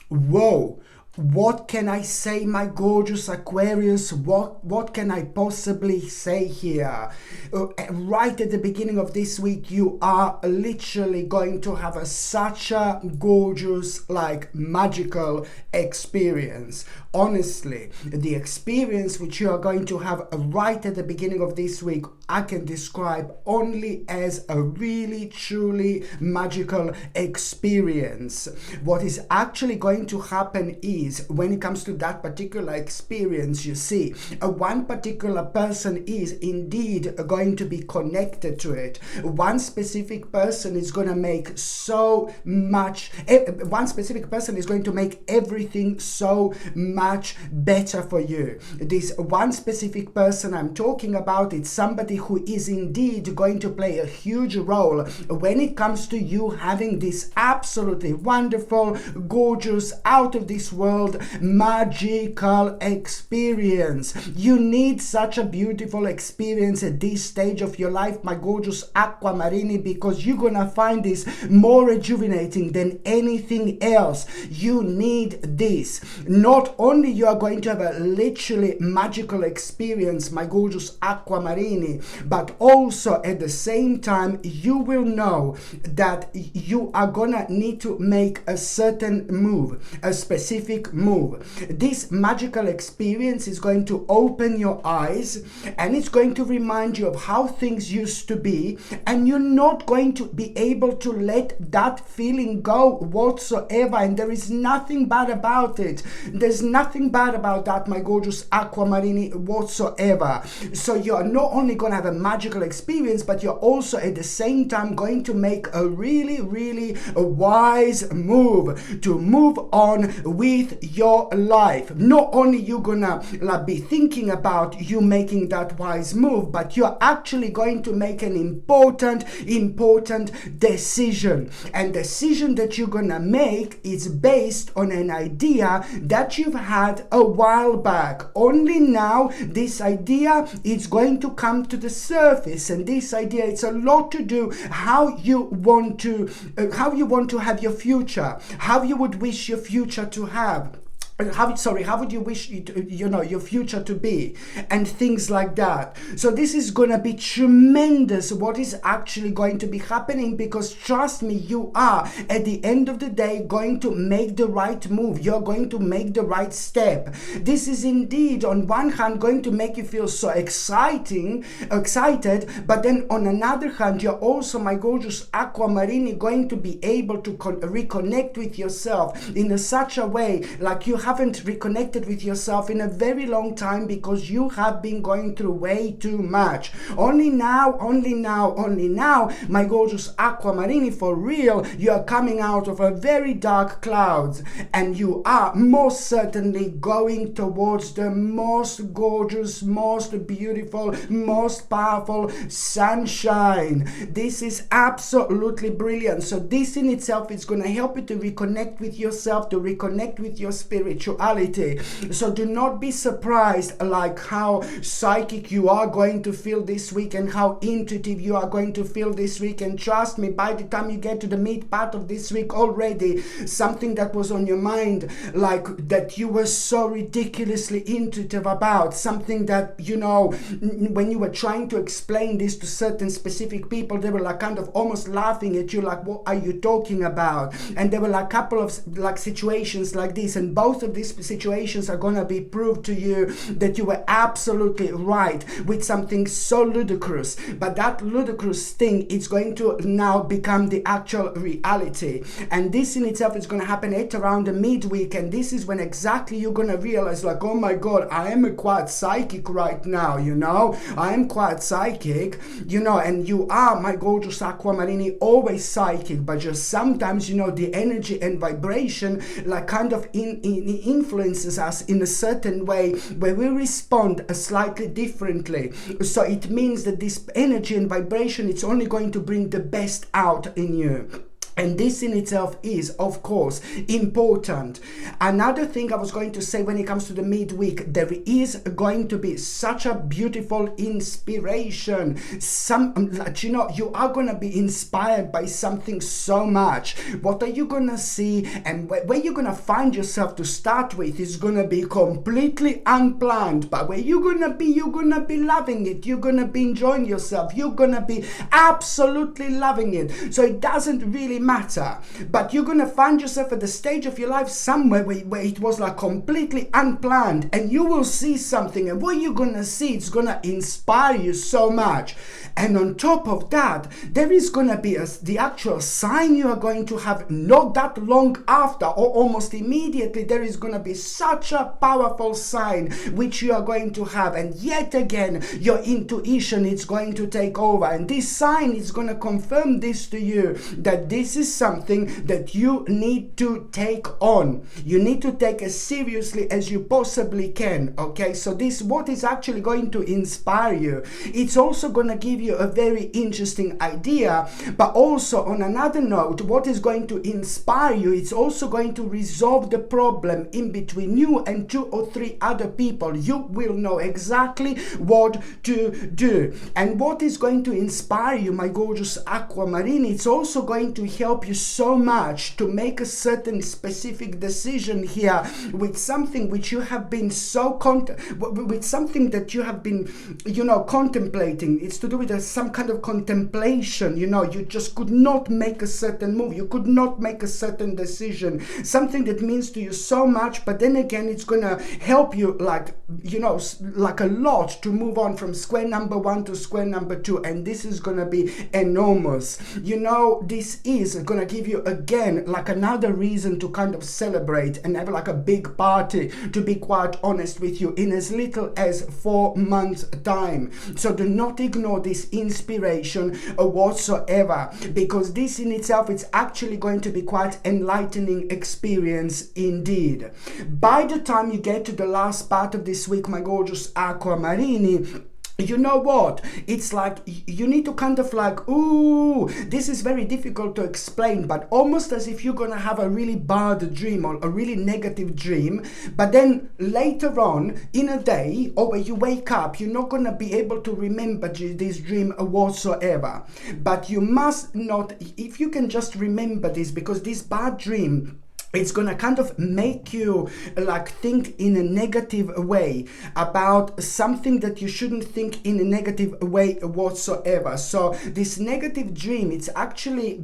Whoa, what can I say, my gorgeous Aquarius? What can I possibly say here? Right at the beginning of this week, you are literally going to have such a gorgeous, like magical experience. Honestly, the experience which you are going to have right at the beginning of this week, I can describe only as a really, truly magical experience. What is actually going to happen is, when it comes to that particular experience, you see, one particular person is indeed going to be connected to it. One specific person is going to make so much, one specific person is going to make everything so much better for you. This one specific person I'm talking about, it's somebody who is indeed going to play a huge role when it comes to you having this absolutely wonderful, gorgeous, out of this world, magical experience. You need such a beautiful experience at this stage of your life, my gorgeous Aquamarini, because you're gonna find this more rejuvenating than anything else. You need this. Not only you are going to have a literally magical experience, my gorgeous Aquamarini, but also at the same time you will know that you are gonna need to make a certain move, a specific move. This magical experience is going to open your eyes, and it's going to remind you of how things used to be, and you're not going to be able to let that feeling go whatsoever, and there is nothing bad about it. There's nothing bad about that, my gorgeous Aquamarini, whatsoever. So you're not only going to have a magical experience, but you're also at the same time going to make a really, really wise move to move on with your life. Not only you're gonna be thinking about you making that wise move, but you're actually going to make an important decision. And decision that you're gonna make is based on an idea that you've had a while back. Only now this idea is going to come to the surface, and this idea, it's a lot to do how you want to have your future, how you would wish your future to have. How would you wish your future to be, and things like that. So this is going to be tremendous what is actually going to be happening, because trust me, you are at the end of the day going to make the right move. You're going to make the right step. This is indeed on one hand going to make you feel so excited, but then on another hand, you're also, my gorgeous Aquamarini, going to be able to reconnect with yourself in such a way like you haven't reconnected with yourself in a very long time, because you have been going through way too much. Only now, my gorgeous Aquamarini, for real, you are coming out of a very dark clouds, and you are most certainly going towards the most gorgeous, most beautiful, most powerful sunshine. This is absolutely brilliant. So this in itself is going to help you to reconnect with yourself, to reconnect with your spirituality. So do not be surprised like how psychic you are going to feel this week, and how intuitive you are going to feel this week. And trust me, by the time you get to the mid part of this week already, something that was on your mind, like that you were so ridiculously intuitive about, something that, when you were trying to explain this to certain specific people, they were like kind of almost laughing at you, like, what are you talking about? And there were like a couple of like situations like this, and both of these situations are going to be proved to you that you were absolutely right with something so ludicrous, but that ludicrous thing is going to now become the actual reality. And this in itself is going to happen at around the midweek, and this is when exactly you're going to realize, like, oh my god, I am quite psychic right now, I am quite psychic, and you are, my gorgeous Aquamarini, always psychic, but just sometimes, the energy and vibration like kind of influences us in a certain way where we respond slightly differently. So it means that this energy and vibration, it's only going to bring the best out in you. And this in itself is, of course, important. Another thing I was going to say when it comes to the midweek, there is going to be such a beautiful inspiration. You are going to be inspired by something so much. What are you going to see? And where you're going to find yourself to start with is going to be completely unplanned. But where you're going to be loving it. You're going to be enjoying yourself. You're going to be absolutely loving it. So it doesn't really matter, but you're gonna find yourself at the stage of your life somewhere where it was like completely unplanned, and you will see something, and what you're gonna see, it's gonna inspire you so much. And on top of that, there is gonna be the actual sign you are going to have not that long after, or almost immediately. There is gonna be such a powerful sign which you are going to have, and yet again your intuition is going to take over, and this sign is gonna confirm this to you, that this is something that you need to take on. You need to take as seriously as you possibly can. Okay, so this what is actually going to inspire you. It's also going to give you a very interesting idea, but also on another note, what is going to inspire you, it's also going to resolve the problem in between you and 2 or 3 other people. You will know exactly what to do. And what is going to inspire you, my gorgeous aquamarine, it's also going to help you so much to make a certain specific decision here with something which you have been with something that you have been contemplating. It's to do with some kind of contemplation. You just could not make a certain move, you could not make a certain decision, something that means to you so much, but then again it's gonna help you like a lot to move on from square number 1 to square number 2, and this is gonna be enormous. This is gonna give you again like another reason to kind of celebrate and have like a big party, to be quite honest with you, in as little as 4 months time. So do not ignore this inspiration whatsoever, because this in itself is actually going to be quite enlightening experience indeed. By the time you get to the last part of this week, my gorgeous aquamarini, you know what? It's like you need to kind of like, this is very difficult to explain, but almost as if you're gonna have a really bad dream or a really negative dream, but then later on in a day or when you wake up, you're not gonna be able to remember this dream whatsoever. But you must not, if you can just remember this, because this bad dream, it's gonna kind of make you like think in a negative way about something that you shouldn't think in a negative way whatsoever. So this negative dream, it's actually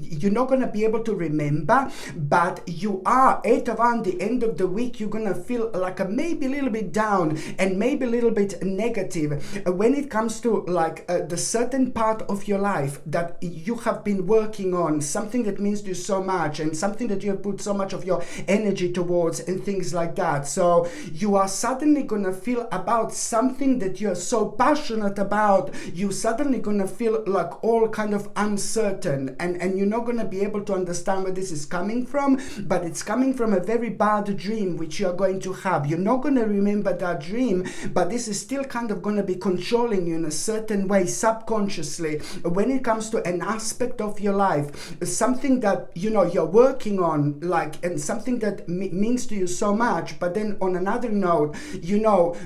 you're not gonna be able to remember, but you are at around the end of the week, you're gonna feel like maybe a little bit down and maybe a little bit negative when it comes to like the certain part of your life that you have been working on, something that means to you so much and something that you have put so much of your energy towards and things like that. So you are suddenly gonna feel about something that you're so passionate about, you suddenly gonna feel like all kind of uncertain, and you're not gonna be able to understand where this is coming from, but it's coming from a very bad dream which you're going to have. You're not gonna remember that dream, but this is still kind of gonna be controlling you in a certain way subconsciously when it comes to an aspect of your life, something that you're working on, and something that means to you so much. But then on another note,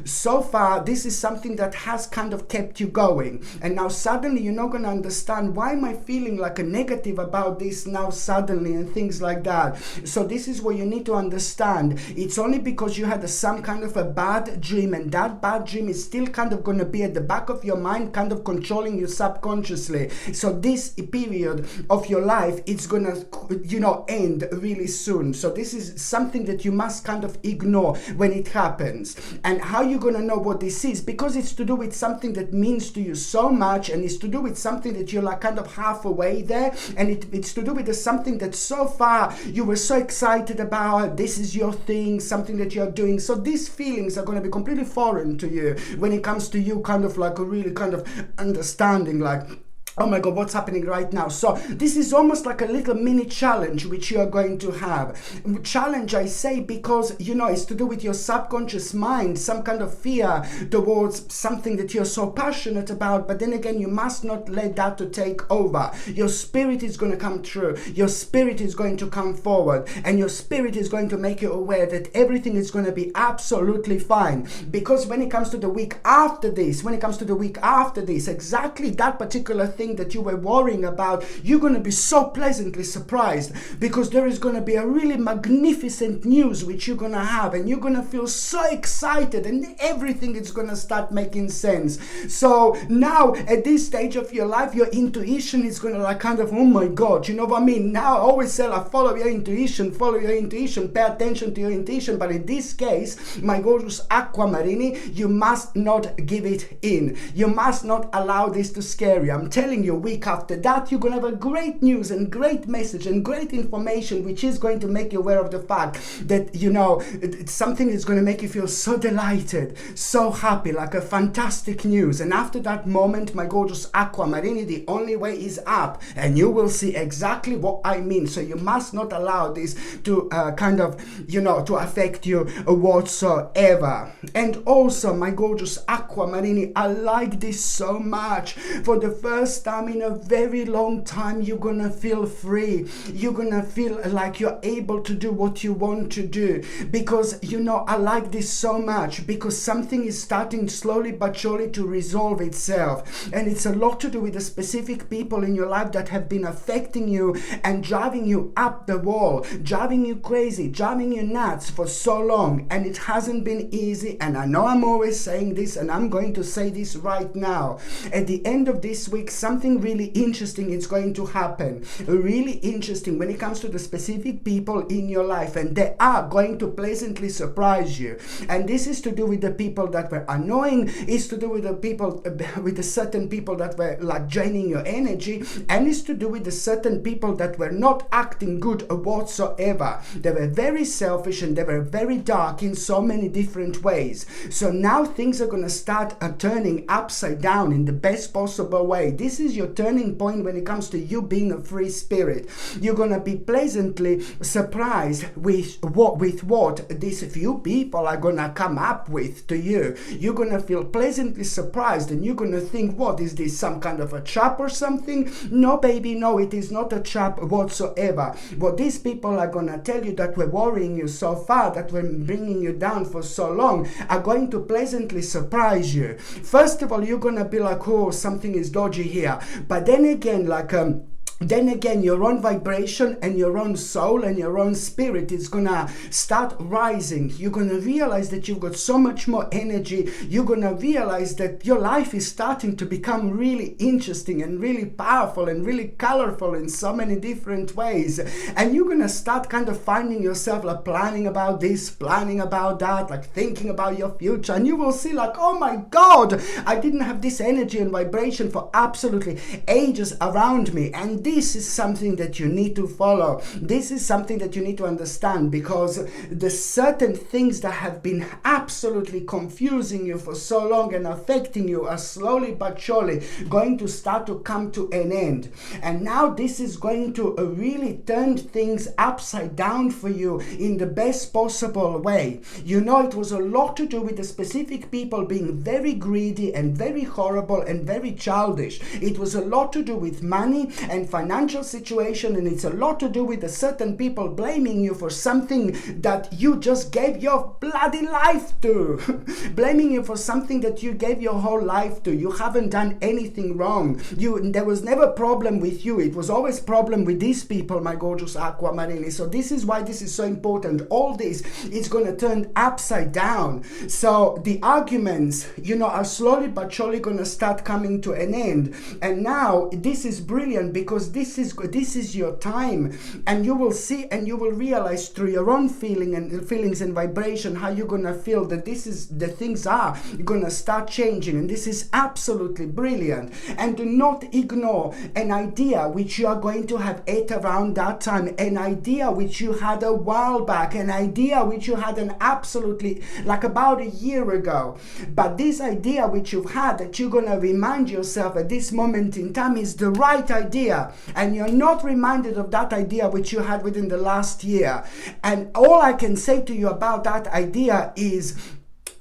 so far this is something that has kind of kept you going, and now suddenly you're not going to understand, why am I feeling like a negative about this now suddenly, and things like that. So this is what you need to understand. It's only because you had some kind of a bad dream, and that bad dream is still kind of going to be at the back of your mind, kind of controlling you subconsciously. So this period of your life, it's going to end really soon. So this is something that you must kind of ignore when it happens. And how you're going to know what this is? Because it's to do with something that means to you so much, and it's to do with something that you're like kind of halfway there, and it's to do with something that so far you were so excited about. This is your thing, something that you're doing. So these feelings are going to be completely foreign to you when it comes to you kind of like a really kind of understanding like Oh my God, what's happening right now? So this is almost like a little mini challenge which you are going to have. Challenge, I say, because, you know, it's to do with your subconscious mind, some kind of fear towards something that you're so passionate about. But then again, you must not let that to take over. Your spirit is going to come true. Your spirit is going to come forward. And your spirit is going to make you aware that everything is going to be absolutely fine. Because when it comes to the week after this, exactly that particular thing that you were worrying about, you're going to be so pleasantly surprised, because there is going to be a really magnificent news which you're going to have, and you're going to feel so excited, and everything is going to start making sense. So now at this stage of your life, your intuition is going to like kind of, oh my God, you know what I mean? Now I always say, like, follow your intuition, pay attention to your intuition. But in this case, my gorgeous Aquamarini, you must not give it in. You must not allow this to scare you. I'm telling you, week after that, you're going to have a great news and great message and great information, which is going to make you aware of the fact that, you know, it's something that's going to make you feel so delighted, so happy, like a fantastic news. And after that moment, my gorgeous Aquamarini, the only way is up, and you will see exactly what I mean. So you must not allow this to kind of, you know, to affect you whatsoever. And also, my gorgeous Aquamarini, I like this so much. For the first time in a very long time, you're gonna feel free. You're gonna feel like you're able to do what you want to do, because, you know, I like this so much, because something is starting slowly but surely to resolve itself. And it's a lot to do with the specific people in your life that have been affecting you and driving you up the wall, driving you crazy, driving you nuts for so long. And it hasn't been easy. And I know I'm always saying this, and I'm going to say this right now. At the end of this week, something really interesting is going to happen. Really interesting when it comes to the specific people in your life, and they are going to pleasantly surprise you. And this is to do with the people that were annoying, it's to do with the people, with the certain people that were like draining your energy, and it's to do with the certain people that were not acting good whatsoever. They were very selfish and they were very dark in so many different ways. So now things are going to start turning upside down in the best possible way. This is your turning point when it comes to you being a free spirit. You're going to be pleasantly surprised with what these few people are going to come up with to you. You're going to feel pleasantly surprised, and you're going to think, what is this, some kind of a trap or something? No, baby, no, it is not a trap whatsoever. What these people are going to tell you that were worrying you so far, that were bringing you down for so long, are going to pleasantly surprise you. First of all, you're going to be like, oh, something is dodgy here. But then again, your own vibration and your own soul and your own spirit is gonna start rising. You're gonna realize that you've got so much more energy. You're gonna realize that your life is starting to become really interesting and really powerful and really colorful in so many different ways. And you're gonna start kind of finding yourself like planning about this, planning about that, like thinking about your future. And you will see like, oh my God, I didn't have this energy and vibration for absolutely ages around me. And this is something that you need to follow. This is something that you need to understand, because the certain things that have been absolutely confusing you for so long and affecting you are slowly but surely going to start to come to an end. And now this is going to really turn things upside down for you in the best possible way. You know, it was a lot to do with the specific people being very greedy and very horrible and very childish. It was a lot to do with money and financial situation, and it's a lot to do with the certain people blaming you for something that you just gave your bloody life to. Blaming you for something that you gave your whole life to. You haven't done anything wrong. There was never a problem with you. It was always problem with these people, my gorgeous Aquamarini. So this is why this is so important. All this is going to turn upside down. So the arguments, you know, are slowly but surely going to start coming to an end. And now this is brilliant, because because this is your time, and you will see and you will realize through your own feelings and vibration how you're gonna feel that this is the things are gonna start changing, and this is absolutely brilliant. And do not ignore an idea which you are going to have at around that time, an idea which you had a while back, an idea which you had an absolutely like about a year ago. But this idea which you've had that you're gonna remind yourself at this moment in time is the right idea, and you're not reminded of that idea which you had within the last year. And all I can say to you about that idea is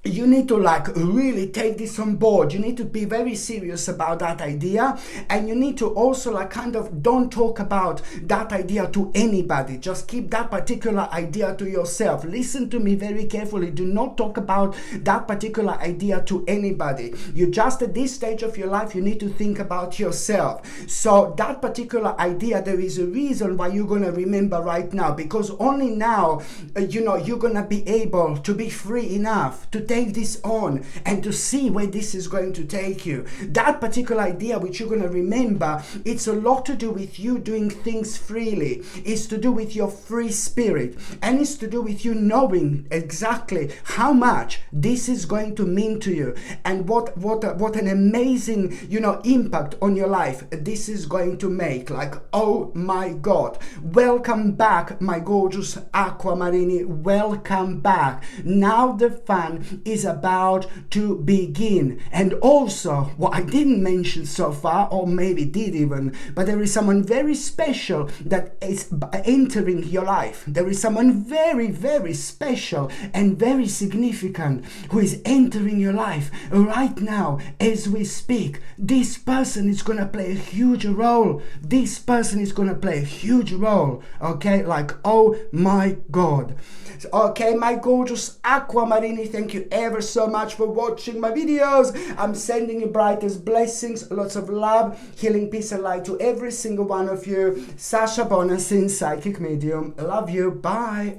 you need to like really take this on board. You need to be very serious about that idea, and you need to also like kind of don't talk about that idea to anybody. Just keep that particular idea to yourself. Listen to me very carefully. Do not talk about that particular idea to anybody. You just at this stage of your life, you need to think about yourself. So that particular idea, there is a reason why you're gonna remember right now, because only now you're gonna be able to be free enough to take this on and to see where this is going to take you. That particular idea which you're going to remember, it's a lot to do with you doing things freely. It's to do with your free spirit, and it's to do with you knowing exactly how much this is going to mean to you, and what an amazing impact on your life this is going to make. Like, oh my God, welcome back, my gorgeous Aquamarini, welcome back. Now the fun is about to begin. And also, what I didn't mention so far, or maybe did even, but there is someone very special that is entering your life. There is someone very, very special and very significant who is entering your life right now as we speak. This person is going to play a huge role. This person is going to play a huge role. Okay, like, oh my God. Okay, my gorgeous Aquamarini, thank you ever so much for watching my videos. I'm sending you brightest blessings, lots of love, healing, peace and light to every single one of you. Sasha Bonasin, psychic medium. Love you. Bye.